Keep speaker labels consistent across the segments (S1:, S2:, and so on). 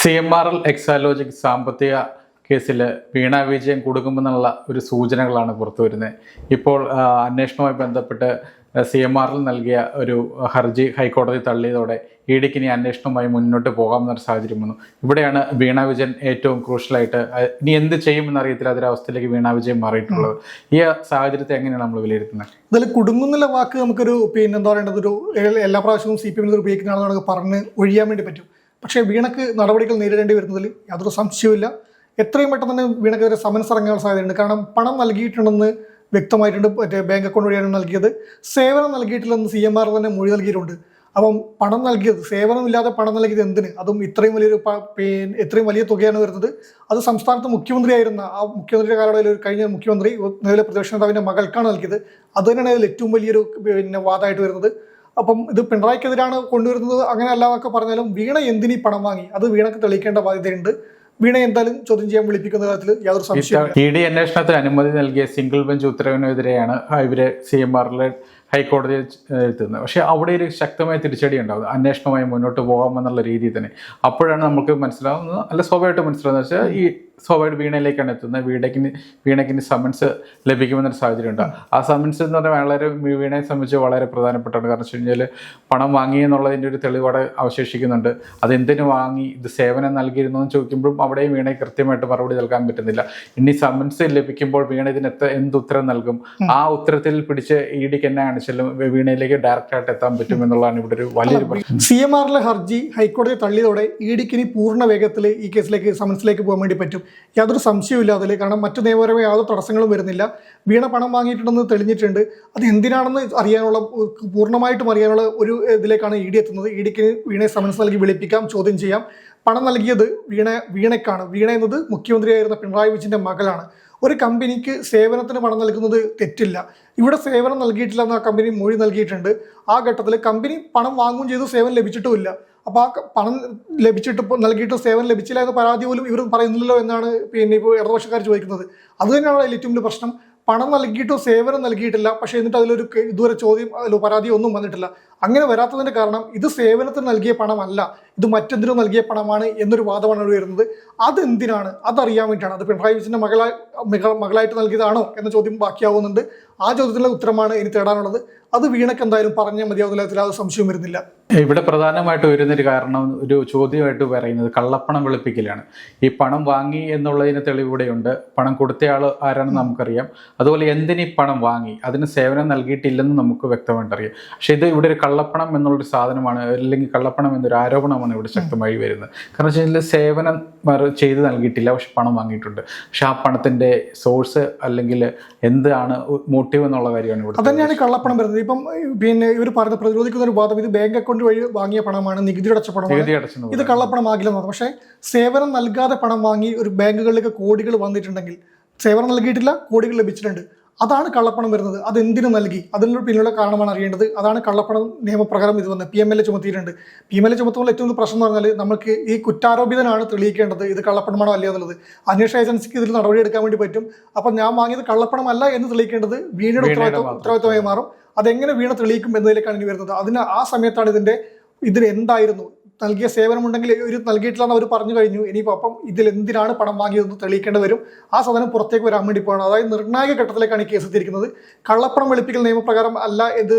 S1: CMRL Exalogic സാമ്പത്തിക കേസിൽ വീണ വിജയൻ കുടുങ്ങുമെന്നുള്ള ഒരു സൂചനകളാണ് പുറത്തു വരുന്നത്. ഇപ്പോൾ അന്വേഷണവുമായി ബന്ധപ്പെട്ട് CMRL നൽകിയ ഒരു ഹർജി ഹൈക്കോടതി തള്ളിയതോടെ ഇഡിക്ക് ഇനി അന്വേഷണവുമായി മുന്നോട്ട് പോകാമെന്നൊരു സാഹചര്യം വന്നു. ഇവിടെയാണ് വീണ വിജയൻ ഏറ്റവും ക്രൂഷ്യലായിട്ട് ഇനി എന്ത് ചെയ്യുമെന്നറിയത്തില്ല അതൊരവസ്ഥയിലേക്ക് വീണ വിജയൻ മാറിയിട്ടുള്ളത്. ഈ സാഹചര്യത്തെ എങ്ങനെയാണ് നമ്മൾ വിലയിരുത്തുന്നത്?
S2: ഇതിൽ കുടുങ്ങുന്നുള്ള വാക്ക് നമുക്കൊരു എന്താ പറയേണ്ടത്, ഒരു എല്ലാ പ്രാവശ്യവും CPM ഉപയോഗിക്കുന്നതാണെന്ന് നമുക്ക് പറഞ്ഞ് ഒഴിയാൻ വേണ്ടി പറ്റും. പക്ഷേ വീണക്ക് നടപടികൾ നേരിടേണ്ടി വരുന്നതിൽ യാതൊരു സംശയവുമില്ല. എത്രയും പെട്ടെന്ന് തന്നെ വീണക്കെതിരെ സമൻസ് ഇറങ്ങാൻ സാധ്യതയുണ്ട്. കാരണം പണം നൽകിയിട്ടുണ്ടെന്ന് വ്യക്തമായിട്ടുണ്ട്. ബാങ്ക് അക്കൗണ്ട് വഴിയാണ് നൽകിയത്. സേവനം നൽകിയിട്ടില്ലെന്ന് CMRL തന്നെ മൊഴി നൽകിയിട്ടുണ്ട്. അപ്പം പണം നൽകിയത്, സേവനമില്ലാതെ പണം നൽകിയത് എന്തിന്? അതും ഇത്രയും വലിയ തുകയാണ് വരുന്നത്. അത് സംസ്ഥാനത്ത് മുഖ്യമന്ത്രിയായിരുന്ന ആ മുഖ്യമന്ത്രിയുടെ കാലയളവിൽ കഴിഞ്ഞ മുഖ്യമന്ത്രി നിലവിലെ പ്രതിപക്ഷ നേതാവിൻ്റെ മകൾക്കാണ് നൽകിയത്. അത് തന്നെയാണ് അതിൽ ഏറ്റവും വലിയൊരു വാദമായിട്ട് വരുന്നത്. അപ്പം ഇത് പിണറായിക്കെതിരാണ് കൊണ്ടുവരുന്നത് അങ്ങനെ അല്ലാതൊക്കെ പറഞ്ഞാലും വീണ എന്തിനീ പണം വാങ്ങി അത് വീണക്ക് തെളിയിക്കേണ്ട ബാധ്യതയുണ്ട്. വീണ എന്തായാലും ചോദ്യം ചെയ്യാൻ വിളിപ്പിക്കുന്ന കാര്യത്തിൽ യാതൊരു സംശയവും.
S1: ED അന്വേഷണത്തിന് അനുമതി നൽകിയ സിംഗിൾ ബെഞ്ച് ഉത്തരവിനെതിരെയാണ് ഇവര് CMRL ഹൈക്കോടതിയിൽ എത്തുന്നത്. പക്ഷേ അവിടെ ഒരു ശക്തമായ തിരിച്ചടി ഉണ്ടാകും. അന്വേഷണവുമായി മുന്നോട്ട് പോകാമെന്നുള്ള രീതിയിൽ തന്നെ. അപ്പോഴാണ് നമുക്ക് മനസ്സിലാവുന്നത്, അല്ല സ്വാഭാവികമായിട്ട് മനസ്സിലാവുന്നത് വെച്ചാൽ ഈ സ്വാഭാവിക വീണയിലേക്കാണ് എത്തുന്നത്. വീണയ്ക്കിന് സമൻസ് ലഭിക്കുമെന്നൊരു സാഹചര്യം ഉണ്ടാകും. ആ സമൻസ് എന്ന് പറഞ്ഞാൽ വളരെ വീണയെ സംബന്ധിച്ച് വളരെ പ്രധാനപ്പെട്ടാണ്. കാരണം വെച്ച് കഴിഞ്ഞാൽ പണം വാങ്ങി എന്നുള്ളതിൻ്റെ ഒരു തെളിവോടെ അവശേഷിക്കുന്നുണ്ട്. അതെന്തിനു വാങ്ങി, ഇത് സേവനം നൽകിയിരുന്നു എന്ന് ചോദിക്കുമ്പോഴും അവിടെയും വീണയെ കൃത്യമായിട്ട് മറുപടി നൽകാൻ പറ്റുന്നില്ല. ഇനി സമൻസ് ലഭിക്കുമ്പോൾ വീണ ഇതിന് എന്ത് ഉത്തരം നൽകും? ആ ഉത്തരത്തിൽ പിടിച്ച് ഇഡിക്ക് എന്നാണ് വീണയിലേക്ക് ഡയറക്റ്റ് ആയിട്ട് എത്താൻ പറ്റും എന്നുള്ളതാണ് ഇവിടെ ഒരു വലിയൊരു പ്രശ്നം.
S2: CMRL ഹർജി ഹൈക്കോടതി തള്ളിയതോടെ ഇഡിക്ക് ഇനി പൂർണ്ണ വേഗത്തിൽ ഈ കേസിലേക്ക് സമൻസിലേക്ക് പോകാൻ വേണ്ടി പറ്റും. യാതൊരു സംശയവും അതിൽ. കാരണം മറ്റു നിയമപരമായ യാതൊരു തടസ്സങ്ങളും വരുന്നില്ല. വീണ പണം വാങ്ങിയിട്ടുണ്ടെന്ന് തെളിഞ്ഞിട്ടുണ്ട്. അത് എന്തിനാണെന്ന് അറിയാനുള്ള, പൂർണ്ണമായിട്ടും അറിയാനുള്ള ഒരു ഇതിലേക്കാണ് ED എത്തുന്നത്. ഇഡിക്ക് വീണയെ സമൻസ് നൽകി വിളിപ്പിക്കാം, ചോദ്യം ചെയ്യാം. പണം നൽകിയത് വീണയ്ക്കാണ്. വീണ എന്നത് മുഖ്യമന്ത്രിയായിരുന്ന പിണറായി വിജയന്റെ മകളാണ്. ഒരു കമ്പനിക്ക് സേവനത്തിന് പണം നൽകുന്നത് തെറ്റില്ല. ഇവിടെ സേവനം നൽകിയിട്ടില്ല എന്ന് ആ കമ്പനി മൊഴി നൽകിയിട്ടുണ്ട്. ആ ഘട്ടത്തിൽ കമ്പനി പണം വാങ്ങുകയും ചെയ്തു, സേവനം ലഭിച്ചിട്ടുമില്ല. അപ്പോൾ ആ പണം നൽകിയിട്ട് സേവനം ലഭിച്ചില്ല എന്ന പരാതി പോലും ഇവർ പറയുന്നില്ലല്ലോ എന്നാണ് ഇപ്പോൾ ഇടതുപക്ഷക്കാർ ചോദിക്കുന്നത്. അത് തന്നെയാണ് അതിൽ ഏറ്റവും വലിയ പ്രശ്നം. പണം നൽകിയിട്ടോ സേവനം നൽകിയിട്ടില്ല, പക്ഷേ എന്നിട്ട് അതിലൊരു ഇതുവരെ പരാതിയോ ഒന്നും വന്നിട്ടില്ല. അങ്ങനെ വരാത്തതിൻ്റെ കാരണം ഇത് സേവനത്തിന് നൽകിയ പണമല്ല, ഇത് മറ്റെന്തിനോ നൽകിയ പണമാണ് എന്നൊരു വാദമാണ് അവിടെ വരുന്നത്. അതെന്തിനാണ്? അതറിയാൻ വേണ്ടിയിട്ടാണ്. അത് പിണറായി വിജയൻ്റെ മകളായിട്ട് നൽകിയതാണോ എന്ന ചോദ്യം ബാക്കിയാവുന്നുണ്ട്. ആ ചോദ്യത്തിനുള്ള ഉത്തരമാണ് ഇനി തേടാനുള്ളത്. അത് വീണക്ക് എന്തായാലും പറഞ്ഞാൽ മതിയാവുന്ന തരത്തിൽ അത് സംശയം വരുന്നില്ല.
S1: ഇവിടെ പ്രധാനമായിട്ട് വരുന്നൊരു കാരണം, ഒരു ചോദ്യമായിട്ട് പറയുന്നത് കള്ളപ്പണം വെളുപ്പിക്കലാണ്. ഈ പണം വാങ്ങി എന്നുള്ളതിന് തെളിവിടെയുണ്ട്. പണം കൊടുത്തയാൾ ആരാണെന്ന് നമുക്കറിയാം. അതുപോലെ എന്തിനീ പണം വാങ്ങി, അതിന് സേവനം നൽകിയിട്ടില്ലെന്ന് നമുക്ക് വ്യക്തമായിട്ട് അറിയാം. പക്ഷേ ഇത് ഇവിടെ ഒരു കള്ളപ്പണം എന്നുള്ളൊരു സാധനമാണ്, അല്ലെങ്കിൽ കള്ളപ്പണം എന്നൊരു ആരോപണമാണ് ഇവിടെ ശക്തമായി വരുന്നത്. കാരണം വെച്ച് കഴിഞ്ഞാൽ സേവനം ചെയ്ത് നൽകിയിട്ടില്ല, പക്ഷെ പണം വാങ്ങിയിട്ടുണ്ട്. പക്ഷെ ആ പണത്തിന്റെ സോഴ്സ് അല്ലെങ്കിൽ എന്താണ് മോട്ടീവ് എന്നുള്ള കാര്യമാണ് ഇവിടെ.
S2: അതന്നെയാണ് കള്ളപ്പണം വരുന്നത്. ഇപ്പം ഇവർ പറഞ്ഞ പ്രതിരോധിക്കുന്ന ഒരു വാദം, ഇത് ബാങ്ക് അക്കൗണ്ട് വഴി വാങ്ങിയ പണമാണ്, നികുതി അടച്ച പണമാണ്, ഇത് കള്ളപ്പണമാകില്ലെന്നാണ്. പക്ഷേ സേവനം നൽകാതെ പണം വാങ്ങി ഒരു ബാങ്കുകളിലേക്ക് കോടികൾ വന്നിട്ടുണ്ടെങ്കിൽ, സേവനം നൽകിയിട്ടില്ല, കോടികൾ ലഭിച്ചിട്ടുണ്ട്, അതാണ് കള്ളപ്പണം വരുന്നത്. അതെന്തിനു നൽകി, അതിനുള്ള പിന്നിലുള്ള കാരണമാണ് അറിയേണ്ടത്. അതാണ് കള്ളപ്പണം നിയമപ്രകാരം ഇത് വന്നത്. PMLA ചുമത്തിയിട്ടുണ്ട്. PMLA ചുമത്തുമ്പോൾ ഏറ്റവും പ്രശ്നം എന്ന് പറഞ്ഞാൽ നമുക്ക് ഈ കുറ്റാരോപിതനാണ് തെളിയിക്കേണ്ടത് ഇത് കള്ളപ്പണമാണോ അല്ലയോ എന്നുള്ളത്. അന്വേഷണ ഏജൻസിക്ക് ഇതിൽ നടപടി എടുക്കാൻ വേണ്ടി പറ്റും. അപ്പം ഞാൻ വാങ്ങിയത് കള്ളപ്പണമല്ല എന്ന് തെളിയിക്കേണ്ടത് വീണയുടെ ഉത്തരവാദിത്തമായി മാറും. അതെങ്ങനെ വീണ തെളിയിക്കും എന്നതിലേക്കാണ് ഇനി വരുന്നത്. ആ സമയത്താണ് ഇതിന് എന്തായിരുന്നു നൽകിയ സേവനമുണ്ടെങ്കിൽ ഒരു നൽകിയിട്ടില്ലെന്ന് അവർ പറഞ്ഞു കഴിഞ്ഞു. ഇനിയിപ്പോൾ അപ്പം ഇതിൽ എന്തിനാണ് പണം വാങ്ങിയതെന്ന് തെളിയിക്കേണ്ടി വരും. ആ സാധനം പുറത്തേക്ക് വരാൻ വേണ്ടി പോകണം. അതായത് നിർണായക ഘട്ടത്തിലേക്കാണ് ഈ കേസ് എത്തിയിരിക്കുന്നത്. കള്ളപ്പണം വെളുപ്പിക്കൽ നിയമപ്രകാരം അല്ല, ഇത്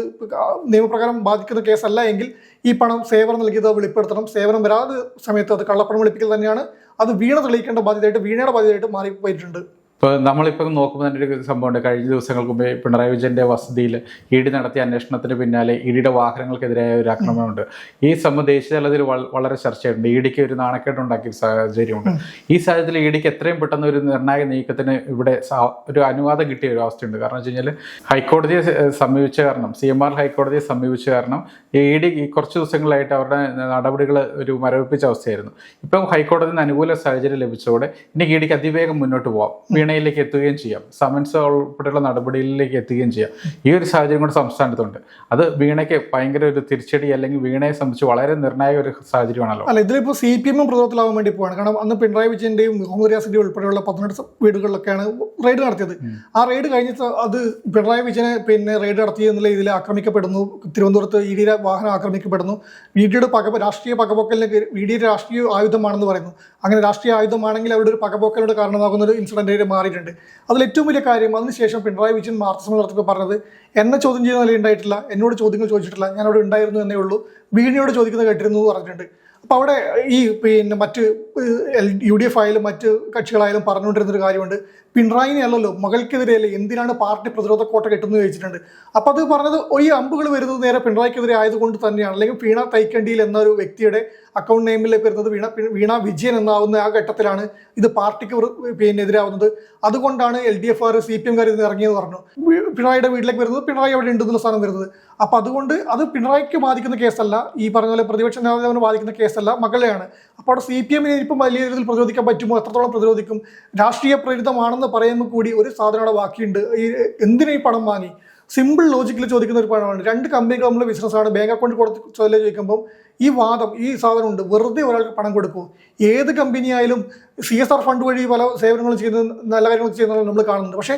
S2: നിയമപ്രകാരം ബാധിക്കുന്ന കേസല്ല എങ്കിൽ ഈ പണം സേവനം നൽകിയത് വെളിപ്പെടുത്തണം. സേവനം വരാതെ സമയത്ത് അത് കള്ളപ്പണം വെളുപ്പിക്കൽ തന്നെയാണ്. അത് വീണ തെളിയിക്കേണ്ട ബാധ്യതയായിട്ട്, വീണയുടെ ബാധ്യതയായിട്ട് മാറിപ്പോയിട്ടുണ്ട്.
S1: ഇപ്പോൾ നമ്മളിപ്പോൾ നോക്കുമ്പോൾ തന്നെ ഒരു സംഭവമുണ്ട്. കഴിഞ്ഞ ദിവസങ്ങൾക്ക് മുമ്പേ പിണറായി വിജയൻ്റെ വസതിയിൽ ED നടത്തിയ അന്വേഷണത്തിന് പിന്നാലെ EDയുടെ വാഹനങ്ങൾക്കെതിരായ ഒരു ആക്രമണമുണ്ട്. ഈ സംഭവം ദേശീയ തലത്തിൽ വളരെ ചർച്ചയുണ്ട്. EDക്ക് ഒരു നാണക്കേടുണ്ടാക്കിയ സാഹചര്യമുണ്ട്. ഈ സാഹചര്യത്തിൽ EDക്ക് എത്രയും പെട്ടെന്ന് ഒരു നിർണായക നീക്കത്തിന് ഇവിടെ ഒരു അനുവാദം കിട്ടിയ ഒരു അവസ്ഥയുണ്ട്. കാരണം വെച്ച് കഴിഞ്ഞാൽ ഹൈക്കോടതിയെ സമീപിച്ച കാരണം, CMRL ഹൈക്കോടതിയെ സമീപിച്ച കാരണം ED ഈ കുറച്ച് ദിവസങ്ങളായിട്ട് അവരുടെ നടപടികൾ ഒരു മരവിപ്പിച്ച അവസ്ഥയായിരുന്നു. ഇപ്പം ഹൈക്കോടതിയിൽ നിന്ന് അനുകൂല സാഹചര്യം ലഭിച്ചതോടെ ഇനി EDക്ക് അതിവേഗം മുന്നോട്ട് പോകാം. വീണയിലേക്ക് എത്തുകയും ചെയ്യാം, സമൻസ് ഉൾപ്പെടെയുള്ള നടപടികളിലേക്ക് എത്തുകയും ചെയ്യാം. ഈ ഒരു സാഹചര്യം കൂടെ സംസ്ഥാനത്തുണ്ട്. അത് വീണയ്ക്ക് ഭയങ്കര ഒരു തിരിച്ചടി, അല്ലെങ്കിൽ വീണയെ സംബന്ധിച്ച് വളരെ നിർണായക ഒരു സാഹചര്യമാണല്ലോ.
S2: അല്ല, ഇതിലിപ്പോൾ CPM പ്രതിരോധത്തിലാവാൻ വേണ്ടി പോവാണ്. കാരണം അന്ന് പിണറായി വിജയന്റെയും മുഹമ്മദ് റിയാസിന്റെയും ഉൾപ്പെടെയുള്ള 18 വീടുകളിലൊക്കെയാണ് റെയ്ഡ് നടത്തിയത്. ആ റെയ്ഡ് കഴിഞ്ഞിട്ട് അത് പിണറായി വിജയനെ റെയ്ഡ് നടത്തി എന്നുള്ള ഇതിൽ ആക്രമിക്കപ്പെടുന്നു. തിരുവനന്തപുരത്ത് ED വാഹനം ആക്രമിക്കപ്പെടുന്നു. രാഷ്ട്രീയ പകപോക്കലിലേക്ക് ED രാഷ്ട്രീയ ആയുധമാണെന്ന് പറയുന്നു. അങ്ങനെ രാഷ്ട്രീയ ആയുധമാണെങ്കിൽ അവിടെ ഒരു പകപോക്കലോട് കാരണമാകുന്ന ഒരു ഇൻസിഡന്റ് മാറിയിട്ടുണ്ട്. അതിൽ ഏറ്റവും വലിയ കാര്യം, അതിനുശേഷം പിണറായി വിജയൻ വാർത്താസമ്മേളനം നടത്തിയപ്പോൾ പറഞ്ഞത്, എന്നെ ചോദ്യം ചെയ്യുന്ന നില ഉണ്ടായിട്ടില്ല, എന്നോട് ചോദ്യങ്ങൾ ചോദിച്ചിട്ടില്ല, ഞാൻ അവിടെ ഉണ്ടായിരുന്നു എന്നേ ഉള്ളൂ, വീണയോട് ചോദിക്കുന്നത് കേട്ടിരുന്നു എന്ന് പറഞ്ഞിട്ടുണ്ട്. അപ്പോൾ അവിടെ ഈ മറ്റ് UDF ആയാലും മറ്റ് കക്ഷികളായാലും പറഞ്ഞുകൊണ്ടിരുന്നൊരു കാര്യമുണ്ട്, പിണറായിനെ അല്ലല്ലോ, മകൾക്കെതിരെയല്ലേ, എന്തിനാണ് പാർട്ടി പ്രതിരോധ കോട്ട കെട്ടുന്നത് ചോദിച്ചിട്ടുണ്ട്. അപ്പോൾ അത് പറഞ്ഞത് ഈ അമ്പുകൾ വരുന്നത് നേരെ പിണറായിക്കെതിരെ ആയതുകൊണ്ട് തന്നെയാണ്. അല്ലെങ്കിൽ വീണ തൈക്കണ്ടിയിൽ എന്നൊരു വ്യക്തിയുടെ അക്കൗണ്ട് നെയിമിലേക്ക് വരുന്നത് വീണ വിജയൻ എന്നാവുന്ന ആ ഘട്ടത്തിലാണ് ഇത് പാർട്ടിക്ക് എതിരാവുന്നത്. അതുകൊണ്ടാണ് LDF-കാർ CPM-കാർ ഇതിന് ഇറങ്ങിയെന്ന് പറഞ്ഞു. പിണറായിയുടെ വീട്ടിലേക്ക് വരുന്നത് പിണറായി അവിടെ ഉണ്ടെന്നുള്ള സ്ഥാനം വരുന്നത്. അപ്പം അതുകൊണ്ട് അത് പിണറായിക്ക് ബാധിക്കുന്ന കേസല്ല, ഈ പറഞ്ഞ പോലെ പ്രതിപക്ഷ നേതാവിനെ ബാധിക്കുന്ന കേസല്ല, മകളെയാണ്. അപ്പോൾ അവിടെ CPM-നെ ഇപ്പം വലിയ രീതിയിൽ പ്രതിരോധിക്കാൻ പറ്റുമോ, എത്രത്തോളം പ്രതിരോധിക്കും? രാഷ്ട്രീയ പ്രേരിതമാണെന്ന് പറയുമ്പോൾ കൂടി ഒരു സാധനം അവിടെ ബാക്കിയുണ്ട്. എന്തിനാ ഈ പണം വാങ്ങി? സിമ്പിൾ ലോജിക്കിൽ ചോദിക്കുന്ന ഒരു പണമാണ്. 2 കമ്പനികൾ നമ്മൾ ബിസിനസ്സാണ്, ബാങ്ക് അക്കൗണ്ട് കൊടുത്ത് ചോദിക്കുമ്പോൾ ഈ വാദം, ഈ സാധനമുണ്ട്, വെറുതെ ഒരാൾക്ക് പണം കൊടുക്കുമോ? ഏത് കമ്പനി ആയാലും CSR ഫണ്ട് വഴി പല സേവനങ്ങളും ചെയ്യുന്ന, നല്ല കാര്യങ്ങൾ ചെയ്യുന്നത് നമ്മൾ കാണുന്നുണ്ട്. പക്ഷേ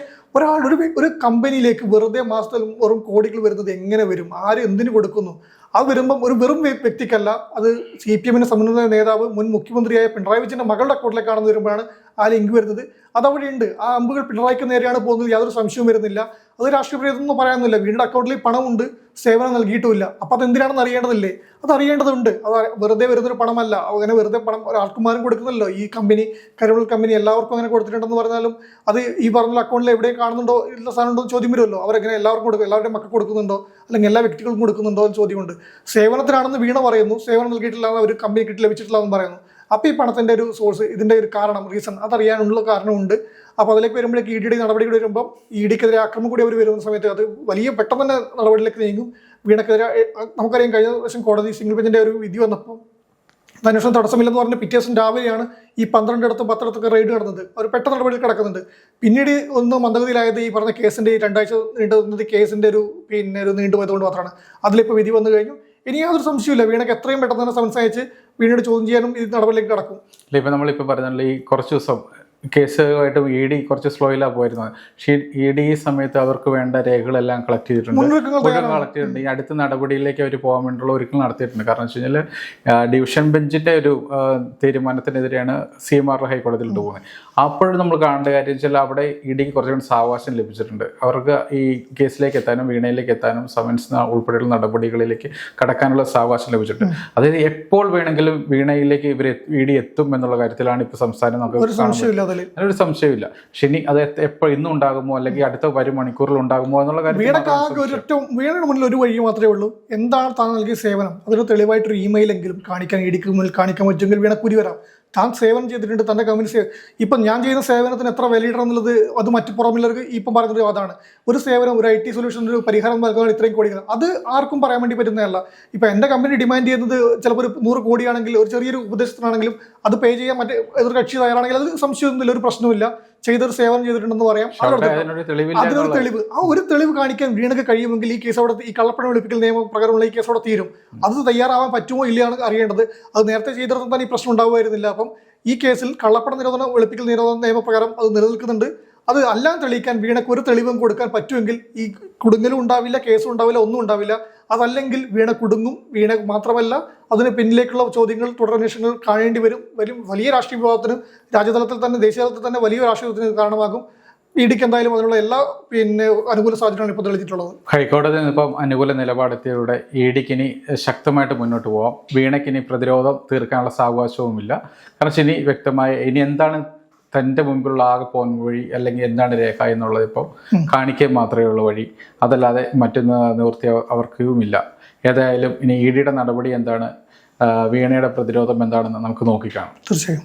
S2: ഒരു കമ്പനിയിലേക്ക് വെറുതെ മാസത്തിൽ വെറും കോടികൾ വരുന്നത് എങ്ങനെ വരും? ആര് എന്തിനു കൊടുക്കുന്നു? അത് വരുമ്പം ഒരു വെറും വ്യക്തിക്കല്ല, അത് CPM-ന്റെ സമുന്നത നേതാവ് മുൻ മുഖ്യമന്ത്രിയായ പിണറായി വിജയന്റെ മകളുടെ അക്കൗണ്ടിലേക്കാണെന്ന് വരുമ്പോഴാണ് ആ ലിങ്ക് വരുന്നത്. അതവിടെ ഉണ്ട്. ആ അമ്പുകൾ പിണറായിക്ക് നേരെയാണ് പോകുന്നത്, യാതൊരു സംശയവും വരുന്നില്ല. അത് രാഷ്ട്രീയ പ്രേരിതമൊന്നും പറയാനൊന്നുമില്ല. വീണ്ടും അക്കൗണ്ടിൽ പണമുണ്ട്, സേവനം നൽകിയിട്ടുമില്ല. അപ്പം അതെന്തിനാണെന്ന് അറിയേണ്ടതില്ലേ? അത് അറിയേണ്ടതുണ്ട്. അത് വെറുതെ വരുന്നൊരു പണമല്ല. അങ്ങനെ വെറുതെ പണം ഒരാൾക്കുമാരും കൊടുക്കുന്നല്ലോ. ഈ കമ്പനി, കരിമണൽ കമ്പനി എല്ലാവർക്കും അങ്ങനെ കൊടുത്തിട്ടുണ്ടെന്ന് പറഞ്ഞാലും അത് ഈ പറഞ്ഞ അക്കൗണ്ടിൽ എവിടെയും കാണുന്നുണ്ടോ, ഇല്ല സാധനം ഉണ്ടോ എന്ന് ചോദ്യം വരുമല്ലോ. അവരെങ്ങനെ എല്ലാവർക്കും കൊടുക്കും, എല്ലാവരുടെയും മക്കൾ കൊടുക്കുന്നുണ്ടോ, അല്ലെങ്കിൽ എല്ലാ വ്യക്തികൾക്കും കൊടുക്കുന്നുണ്ടോ എന്ന് ചോദ്യമുണ്ട്. സേവനത്തിനാണെന്ന് വീണ പറയുന്നു, സേവനം നൽകിയിട്ടില്ല, ഒരു കമ്പനിക്ക് ലഭിച്ചിട്ടില്ല എന്ന് പറയുന്നു. അപ്പോൾ ഈ പണത്തിൻ്റെ ഒരു സോഴ്സ്, ഇതിൻ്റെ ഒരു കാരണം, റീസൺ അതറിയാനുള്ള കാരണമുണ്ട്. അപ്പോൾ അതിലേക്ക് വരുമ്പോഴേക്ക് ED നടപടികൾ വരുമ്പം EDക്കെതിരെ ആക്രമണം കൂടി അവർ വരുന്ന സമയത്ത് അത് വലിയ പെട്ടെന്ന് തന്നെ നടപടിയിലേക്ക് നീങ്ങും. വീണക്കെതിരെ നമുക്കറിയാം, കഴിഞ്ഞ ദിവസം കോടതി സിംഗിൾ ബെഞ്ചിൻ്റെ ഒരു വിധി വന്നപ്പോൾ അന്വേഷണം തടസ്സമില്ലെന്ന് പറഞ്ഞ പിറ്റേ ദിവസം രാവിലെയാണ് ഈ 12 10 റെയ്ഡ് നടന്നത്. അവർ പെട്ടെന്ന് നടപടിയിൽ കിടക്കുന്നുണ്ട്. പിന്നീട് ഒന്ന് മന്ദഗതിയിലായത് ഈ പറഞ്ഞ കേസിൻ്റെ 2 ആഴ്ച നീണ്ടുന്നത് കേസിൻ്റെ ഒരു നീണ്ടുപോയതുകൊണ്ട് മാത്രമാണ്. അതിലിപ്പോൾ വിധി വന്നു കഴിഞ്ഞു. ഇനി യാതൊരു സംശയമില്ല, വീണയ്ക്ക് എത്രയും പെട്ടെന്ന് തന്നെ സംസാരിച്ച് വീണ്ടും ചോദ്യം ചെയ്യാനും ഈ നടപടിയിലേക്ക് കടക്കും.
S1: ഇപ്പം നമ്മളിപ്പോൾ പറഞ്ഞാൽ ഈ കുറച്ച് ദിവസം കേസുമായിട്ടും ED കുറച്ച് സ്ലോയിലാണ് പോയിരുന്നത്. പക്ഷേ ED ഈ സമയത്ത് അവർക്ക് വേണ്ട രേഖകളെല്ലാം കളക്ട് ചെയ്തിട്ടുണ്ട്. ഈ അടുത്ത നടപടിയിലേക്ക് അവർ പോകാൻ വേണ്ടിയുള്ള ഒരുക്കം നടത്തിയിട്ടുണ്ട്. കാരണം വെച്ച് കഴിഞ്ഞാൽ ഡിവിഷൻ ബെഞ്ചിൻ്റെ ഒരു തീരുമാനത്തിനെതിരെയാണ് CMR ഹൈക്കോടതിയിലോട്ട് പോകുന്നത്. അപ്പോഴും നമ്മൾ കാണേണ്ട കാര്യം വെച്ചാൽ അവിടെ EDക്ക് കുറച്ചുകൂടി സാവകാശം ലഭിച്ചിട്ടുണ്ട്. അവർക്ക് ഈ കേസിലേക്ക് എത്താനും വീണയിലേക്ക് എത്താനും സമൻസ് ഉൾപ്പെടെയുള്ള നടപടികളിലേക്ക് കടക്കാനുള്ള സാവകാശം ലഭിച്ചിട്ടുണ്ട്. അതായത് എപ്പോൾ വേണമെങ്കിലും വീണയിലേക്ക് ED എത്തും എന്നുള്ള കാര്യത്തിലാണ് ഇപ്പോൾ സംസ്ഥാനം നമുക്ക് ഒരു സംശയമില്ല. ശനി അത് എപ്പോൾ ഇന്നും ഉണ്ടാകുമോ, അല്ലെങ്കിൽ അടുത്ത വരും മണിക്കൂറിൽ ഉണ്ടാകുമോ എന്നുള്ള കാര്യം.
S2: വീണയുടെ മുന്നിൽ ഒരു വഴി മാത്രമേ ഉള്ളൂ. എന്താണ് താൻ നൽകിയ സേവനം, അതൊരു തെളിവായിട്ടൊരു ഇമെയിലെങ്കിലും EDക്ക് മുന്നിൽ കാണിക്കാൻ പറ്റുമെങ്കിൽ വീണ കുരി വരാം. താൻ സേവനം ചെയ്തിട്ടുണ്ട്, തൻ്റെ കമ്പനി ഇപ്പം ഞാൻ ചെയ്യുന്ന സേവനത്തിന് എത്ര വിലയിടണം എന്നുള്ളത് അത് മറ്റു പുറമുള്ളവർക്ക് ഇപ്പം പറയുന്നത് അതാണ്. ഒരു സേവനം, ഒരു IT സൊല്യൂഷൻ, ഒരു പരിഹാരം നൽകാൻ ഇത്രയും കോടികൾ, അത് ആർക്കും പറയാൻ വേണ്ടി പറ്റുന്നതല്ല. ഇപ്പം എൻ്റെ കമ്പനി ഡിമാൻഡ് ചെയ്യുന്നത് ചിലപ്പോൾ ഒരു 100 കോടിയാണെങ്കിൽ, ഒരു ചെറിയൊരു ഉപദേശത്തിനാണെങ്കിലും അത് പേ ചെയ്യാൻ മറ്റേ എതിർ കക്ഷി തയ്യാറാണെങ്കിൽ അത് സംശയമൊന്നുമില്ല, ഒരു പ്രശ്നവുമില്ല. ചെയ്തൊരു സേവനം ചെയ്തിട്ടുണ്ടെന്ന് പറയാം. അതിനൊരു തെളിവ്, ആ ഒരു തെളിവ് കാണിക്കാൻ വീണക്ക് കഴിയുമെങ്കിൽ ഈ കേസ് അവിടെ, ഈ കള്ളപ്പണം വെളുപ്പിക്കൽ നിയമപ്രകാരമുള്ള ഈ കേസ് അവിടെ തീരും. അത് തയ്യാറാവാൻ പറ്റുമോ ഇല്ലയാണ് അറിയേണ്ടത്. അത് നേരത്തെ ചെയ്തിടത്തും തന്നെ ഈ പ്രശ്നം ഉണ്ടാവുമായിരുന്നില്ല. അപ്പം ഈ കേസിൽ കള്ളപ്പണ നിരോധന വെളുപ്പിക്കൽ നിരോധന നിയമപ്രകാരം അത് നിലനിൽക്കുന്നുണ്ട്. അത് എല്ലാം തെളിയിക്കാൻ വീണക്ക് ഒരു തെളിവും കൊടുക്കാൻ പറ്റുമെങ്കിൽ ഈ കുടുങ്ങലും ഉണ്ടാവില്ല, കേസും ഉണ്ടാവില്ല, ഒന്നും ഉണ്ടാവില്ല. അതല്ലെങ്കിൽ വീണ കുടുങ്ങും. വീണ മാത്രമല്ല, അതിന് പിന്നിലേക്കുള്ള ചോദ്യങ്ങൾ, തുടരന്വേഷണങ്ങൾ കാണേണ്ടി വരും. വലിയ രാഷ്ട്രീയ വിവാദത്തിന് രാജ്യതലത്തിൽ തന്നെ, ദേശീയതലത്തിൽ തന്നെ വലിയ രാഷ്ട്രീയത്തിന് കാരണമാകും. EDക്ക് എന്തായാലും അതിനുള്ള എല്ലാ അനുകൂല സാഹചര്യങ്ങളാണ് ഇപ്പോൾ തെളിയിച്ചിട്ടുള്ളത്.
S1: ഹൈക്കോടതി ഇപ്പം അനുകൂല നിലപാടെത്തിയതോടെ EDക്ക് ഇനി ശക്തമായിട്ട് മുന്നോട്ട് പോകാം. വീണയ്ക്കിനി പ്രതിരോധം തീർക്കാനുള്ള സാവകാശവുമില്ല. കാരണം ഇനി വ്യക്തമായ ഇനി എന്താണ് തൻ്റെ മുമ്പിലുള്ള ആകെ പോകുന്ന വഴി, അല്ലെങ്കിൽ എന്താണ് രേഖ എന്നുള്ളത് ഇപ്പോൾ കാണിക്കാൻ മാത്രമേ ഉള്ളൂ വഴി. അതല്ലാതെ മറ്റൊന്ന് നിവൃത്തി അവർക്കുമില്ല. ഏതായാലും ഇനി EDയുടെ നടപടി എന്താണ്, വീണയുടെ പ്രതിരോധം എന്താണെന്ന് നമുക്ക് നോക്കിക്കാണാം.
S2: തീർച്ചയായും.